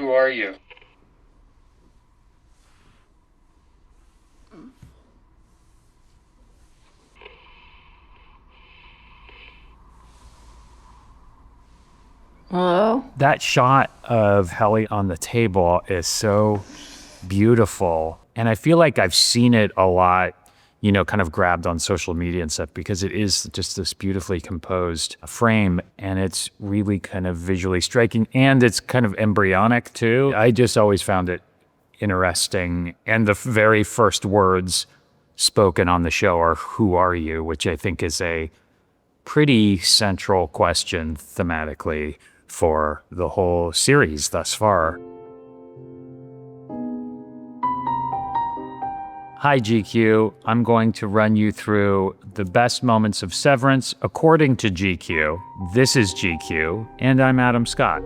Who are you? Hello? That shot of Helly on the table is so beautiful. And I feel like I've seen it a lot, you know, kind of grabbed on social media and stuff, because it is just this beautifully composed frame, and it's really kind of visually striking, and it's kind of embryonic too. I just always found it interesting. And the very first words spoken on the show are, "Who are you?" which I think is a pretty central question thematically for the whole series thus far. Hi GQ, I'm going to run you through the best moments of Severance according to GQ. This is GQ, and I'm Adam Scott.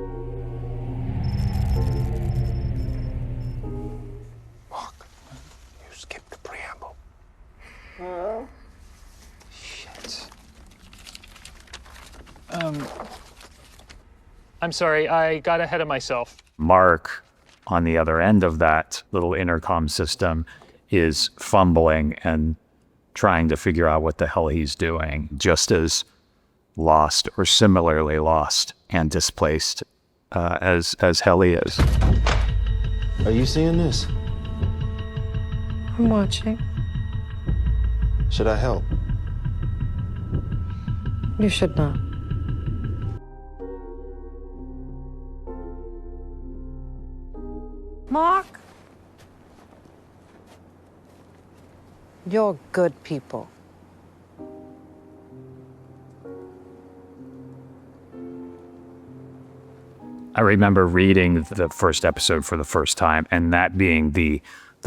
Walk. You skipped the preamble. Shit. I'm sorry, I got ahead of myself. Mark, on the other end of that little intercom system, is fumbling and trying to figure out what the hell he's doing, just as lost or similarly lost and displaced as Helly is. Are you seeing this? I'm watching. Should I help? You should not. Mark? You're good people. I remember reading the first episode for the first time, and that being the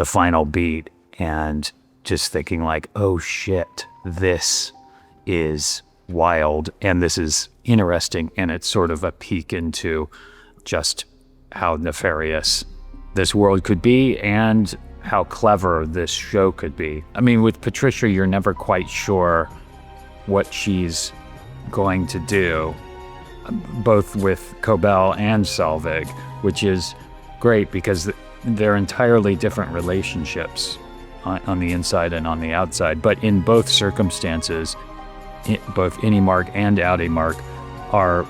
final beat, and just thinking like, oh shit, this is wild, and this is interesting, and it's sort of a peek into just how nefarious this world could be and how clever this show could be. I mean, with Patricia, you're never quite sure what she's going to do, both with Cobel and Selvig, which is great because they're entirely different relationships on the inside and on the outside. But in both circumstances, both Innie Mark and Outie Mark are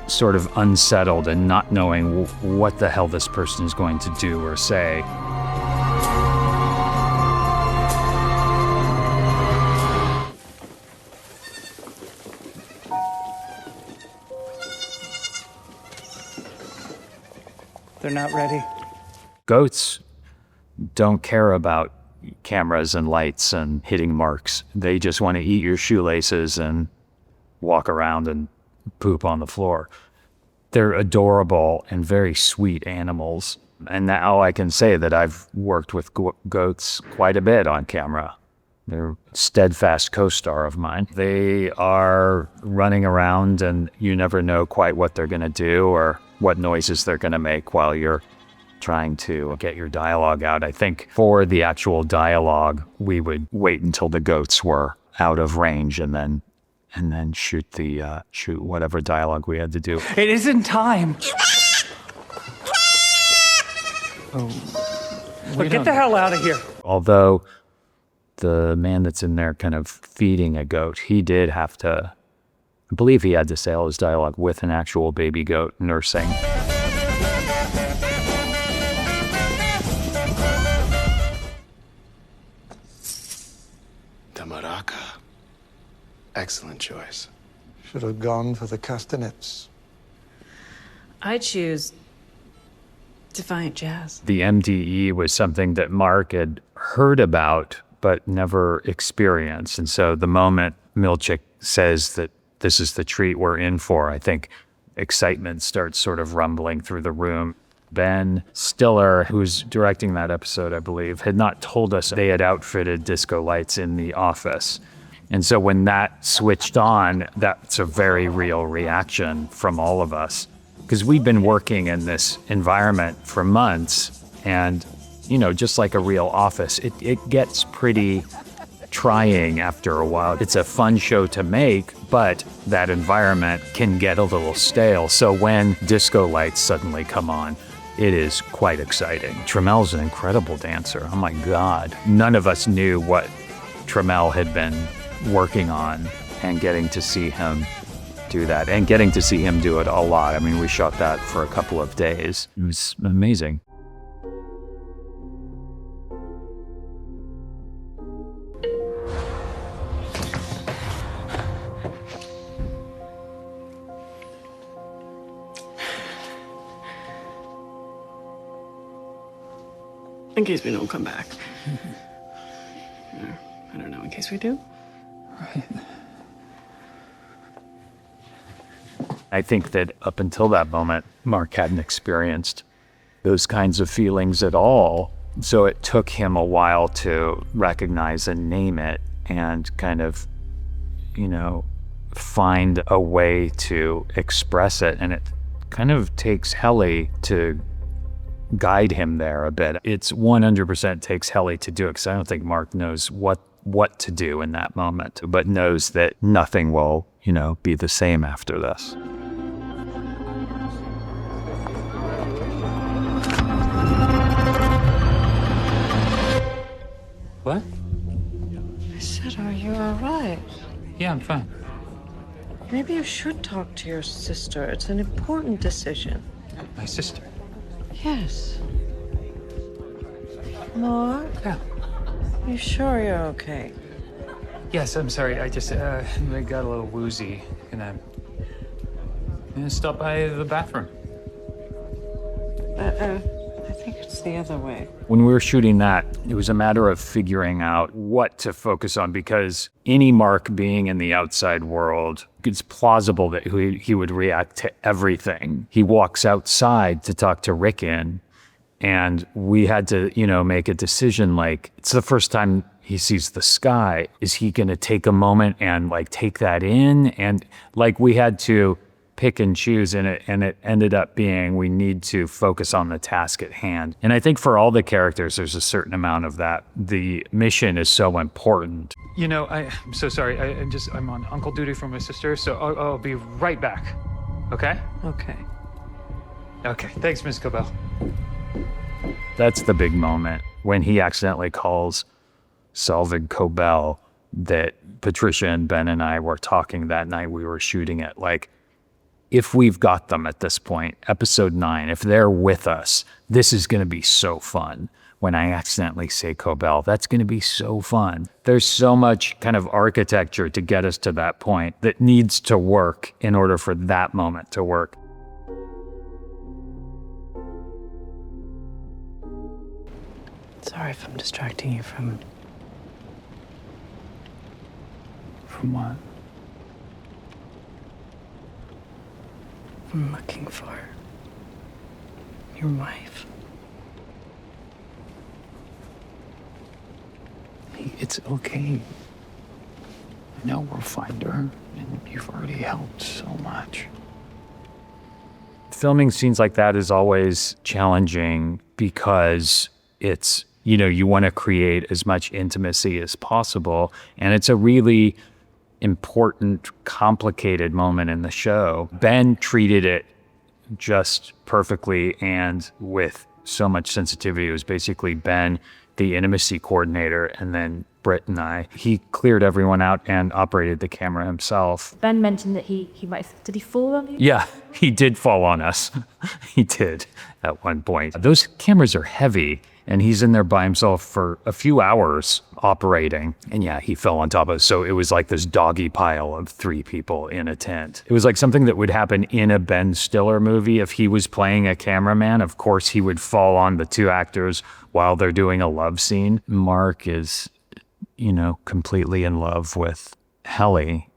sort of unsettled and not knowing what the hell this person is going to do or say. They're not ready. Goats don't care about cameras and lights and hitting marks. They just want to eat your shoelaces and walk around and poop on the floor. They're adorable and very sweet animals. And now I can say that I've worked with goats quite a bit on camera. They're a steadfast co-star of mine. They are running around and you never know quite what they're going to do or what noises they're going to make while you're trying to get your dialogue out. I think for the actual dialogue, we would wait until the goats were out of range and then shoot whatever dialogue we had to do. It isn't time. But get the hell out of here. Although the man that's in there kind of feeding a goat, he did have to, I believe he had to say all his dialogue with an actual baby goat nursing. The maraca. Excellent choice. Should have gone for the castanets. I choose Defiant Jazz. The MDE was something that Mark had heard about but never experienced. And so the moment Milchick says that this is the treat we're in for, I think excitement starts sort of rumbling through the room. Ben Stiller, who's directing that episode, I believe, had not told us they had outfitted disco lights in the office. And so when that switched on, that's a very real reaction from all of us. Because we've been working in this environment for months, and, you know, just like a real office, it gets pretty trying after a while. It's a fun show to make, but that environment can get a little stale. So when disco lights suddenly come on, It is quite exciting. Tramel's an incredible dancer. Oh my God. None of us knew what Tramel had been working on, and getting to see him do that and getting to see him do it a lot. I mean, we shot that for a couple of days. It was amazing. In case we don't come back. I don't know, in case we do. Right. I think that up until that moment, Mark hadn't experienced those kinds of feelings at all. So it took him a while to recognize and name it and kind of, find a way to express it. And it kind of takes Helly to guide him there a bit. It's 100% takes Helly to do it, because I don't think Mark knows what to do in that moment, but knows that nothing will, be the same after this. What? I said, are you all right? Yeah, I'm fine. Maybe you should talk to your sister. It's an important decision. My sister. Yes. Mark? Yeah. You sure you're okay? Yes, I'm sorry. I just I got a little woozy. I'm gonna stop by the bathroom. I think it's the other way. When we were shooting that, it was a matter of figuring out what to focus on, because any Mark being in the outside world, it's plausible that he would react to everything. He walks outside to talk to Rickon, and we had to, make a decision, like, it's the first time he sees the sky. Is he going to take a moment and take that in? And we had to pick and choose, and it ended up being, we need to focus on the task at hand. And I think for all the characters, there's a certain amount of that. The mission is so important. I'm so sorry. I'm on uncle duty for my sister, so I'll be right back. Okay? Okay. Okay. Thanks, Miss Cobel. That's the big moment, when he accidentally calls Selvig Cobel, that Patricia and Ben and I were talking that night we were shooting it. If we've got them at this point, episode 9, if they're with us, this is going to be so fun. When I accidentally say Cobel, that's going to be so fun. There's so much kind of architecture to get us to that point that needs to work in order for that moment to work. Sorry if I'm distracting you from what? I'm looking for your wife. It's okay. I know we'll find her, and you've already helped so much. Filming scenes like that is always challenging, because it's, you want to create as much intimacy as possible. And it's a really important, complicated moment in the show. Ben treated it just perfectly and with so much sensitivity. It was basically Ben, the intimacy coordinator, and then Britt and I. He cleared everyone out and operated the camera himself. Ben mentioned that he might have, did he fall on you? Yeah, he did fall on us. He did at one point. Those cameras are heavy, and he's in there by himself for a few hours operating. And yeah, he fell on top of us. So it was like this doggy pile of 3 people in a tent. It was like something that would happen in a Ben Stiller movie. If he was playing a cameraman, of course he would fall on the 2 actors while they're doing a love scene. Mark is, completely in love with Helly,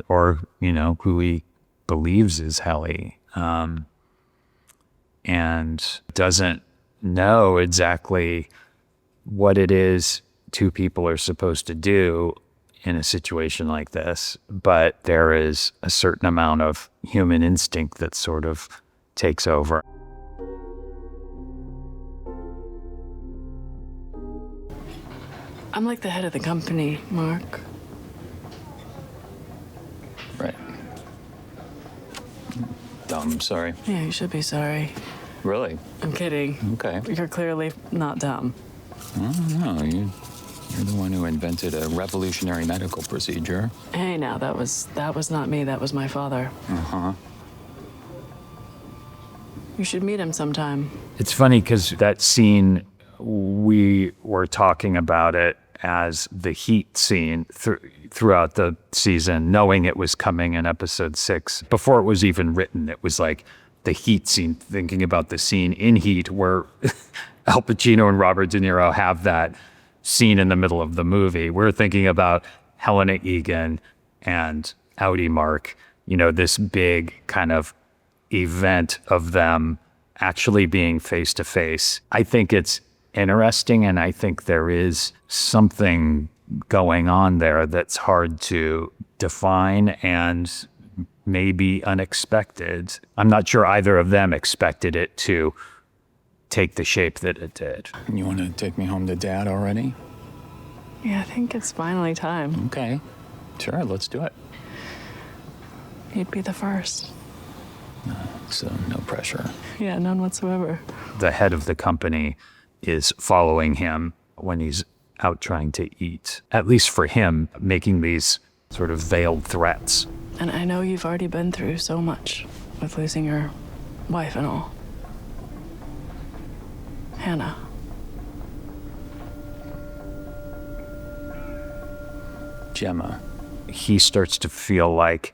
or who he believes is Helly, and doesn't know exactly what it is 2 people are supposed to do in a situation like this, but there is a certain amount of human instinct that sort of takes over. I'm like the head of the company, Mark. Right. Dumb, sorry. Yeah, you should be sorry. Really? I'm kidding. Okay. You're clearly not dumb. I don't know. You're the one who invented a revolutionary medical procedure. Hey, now that was not me. That was my father. Uh-huh. You should meet him sometime. It's funny because that scene, we were talking about it as the heat scene throughout the season, knowing it was coming in episode 6. Before it was even written, it was like the heat scene, thinking about the scene in Heat where Al Pacino and Robert De Niro have that scene in the middle of the movie. We're thinking about Helena Egan and Outie Mark, this big kind of event of them actually being face to face. I think it's interesting, and I think there is something going on there that's hard to define and maybe unexpected. I'm not sure either of them expected it to take the shape that it did. You want to take me home to Dad already? Yeah, I think it's finally time. Okay. Sure, let's do it. You'd be the first. So no pressure. Yeah, none whatsoever. The head of the company is following him when he's out trying to eat, at least for him, making these sort of veiled threats. And I know you've already been through so much with losing your wife and all. Hannah. Gemma. He starts to feel like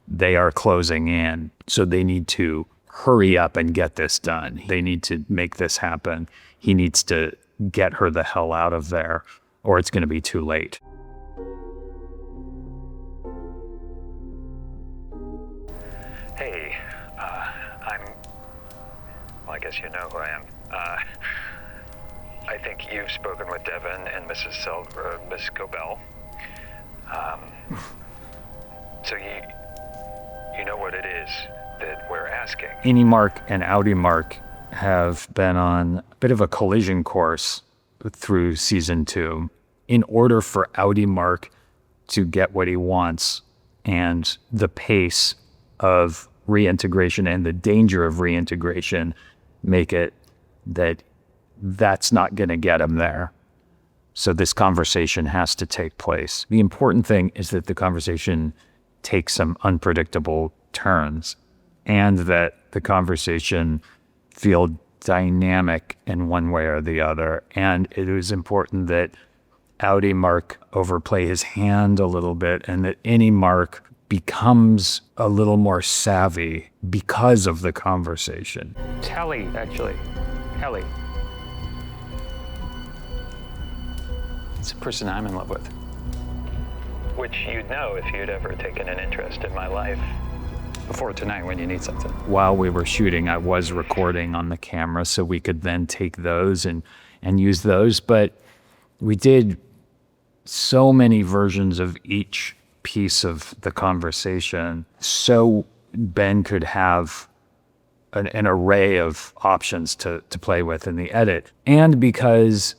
they are closing in, so they need to hurry up and get this done. They need to make this happen. He needs to get her the hell out of there, or it's going to be too late. Hey, well, I guess you know who I am. I think you've spoken with Devin and Miss Cobel. So you know what it is that we're asking. Innie Mark and Outie Mark have been on a bit of a collision course through season 2. In order for Outie Mark to get what he wants, and the pace of reintegration and the danger of reintegration make it that that's not going to get him there. So this conversation has to take place. The important thing is that the conversation takes some unpredictable turns, and that the conversation feel dynamic in one way or the other. And it is important that Outie Mark overplay his hand a little bit, and that Innie Mark becomes a little more savvy because of the conversation. It's Helly, actually. Helly. It's a person I'm in love with. Which you'd know if you'd ever taken an interest in my life. Before tonight when you need something. While we were shooting, I was recording on the camera so we could then take those and use those. But we did so many versions of each piece of the conversation so Ben could have an array of options to play with in the edit. And because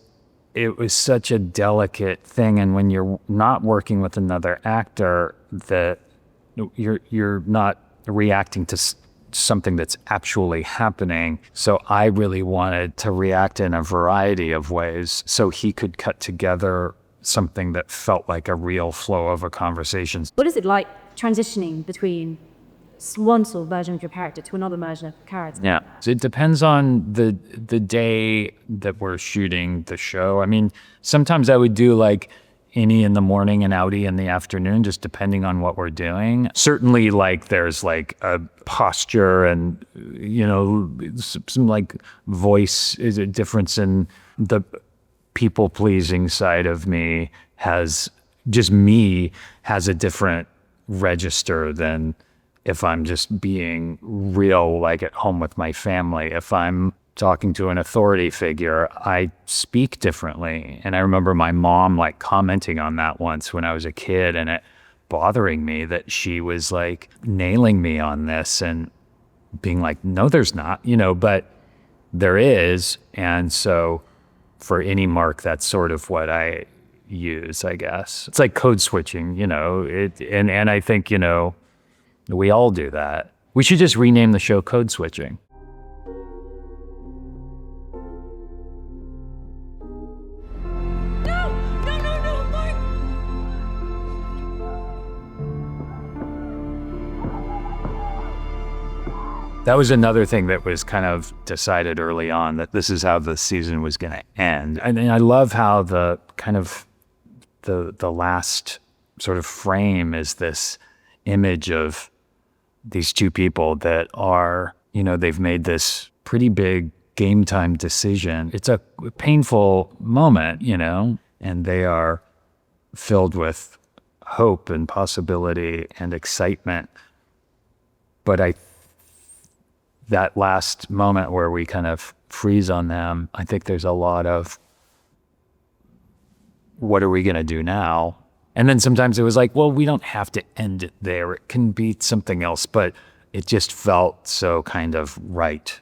it was such a delicate thing, and when you're not working with another actor, that you're not reacting to something that's actually happening. So I really wanted to react in a variety of ways so he could cut together something that felt like a real flow of a conversation. What is it like transitioning between one sort of version of your character to another version of your character? Yeah, it depends on the day that we're shooting the show. I mean, sometimes I would do like Innie in the morning and Outie in the afternoon, just depending on what we're doing. Certainly, like there's like a posture and, you know, some like voice is a difference in the people-pleasing side of me has a different register than if I'm just being real, like at home with my family. If I'm talking to an authority figure, I speak differently. And I remember my mom like commenting on that once when I was a kid, and it bothering me that she was like nailing me on this and being like, no, there's not, you know, but there is. And so for Innie Mark, that's sort of what I use, I guess. It's like code switching, you know, and I think, you know, we all do that. We should just rename the show Code Switching. That was another thing that was kind of decided early on, that this is how the season was going to end. And I love how the kind of the last sort of frame is this image of these two people that are, you know, they've made this pretty big game time decision. It's a painful moment, you know, and they are filled with hope and possibility and excitement. But that last moment where we kind of freeze on them, I think there's a lot of, what are we going to do now? And then sometimes it was like, well, we don't have to end it there. It can be something else, but it just felt so kind of right.